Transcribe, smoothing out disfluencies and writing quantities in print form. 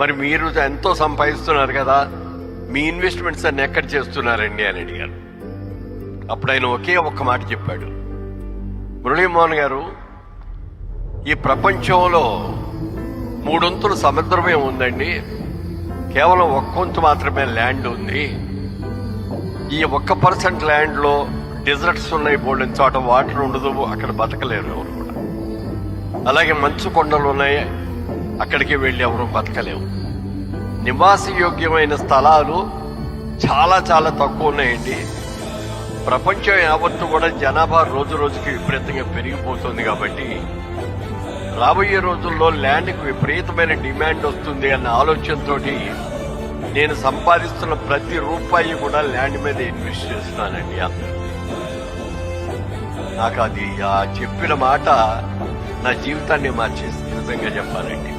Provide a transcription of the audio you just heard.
మరి మీరు ఎంతో సంపాదిస్తున్నారు కదా, మీ ఇన్వెస్ట్మెంట్స్ అన్ని ఎక్కడ చేస్తున్నారండి అని అడిగారు. అప్పుడు ఆయన ఒకే ఒక్క మాట చెప్పాడు, మురళీమోహన్ గారు, ఈ ప్రపంచంలో 3 వంతులు సముద్రమే ఉందండి, కేవలం 1 వంతు మాత్రమే ల్యాండ్ ఉంది. ఈ 1% ల్యాండ్లో డెజర్ట్స్ ఉన్నాయి, బోల్డెన్ చోట వాటర్ ఉండదు, అక్కడ బతకలేరు ఎవరు కూడా. అలాగే మంచు కొండలు ఉన్నాయి, అక్కడికి వెళ్ళి ఎవరు బతకలేము. నివాసయోగ్యమైన స్థలాలు చాలా చాలా తక్కువ ఉన్నాయండి. ప్రపంచం యావత్తు కూడా జనాభా రోజు రోజుకి విపరీతంగా పెరిగిపోతుంది కాబట్టి రాబోయే రోజుల్లో ల్యాండ్కి విపరీతమైన డిమాండ్ వస్తుంది అన్న ఆలోచనతో నేను సంపాదిస్తున్న ప్రతి రూపాయి కూడా ల్యాండ్ మీద ఇన్వెస్ట్ చేస్తున్నానండి. నాకు అది ఆ చెప్పిన మాట నా జీవితాన్ని మార్చేసింది, నిజంగా చెప్పాలండి.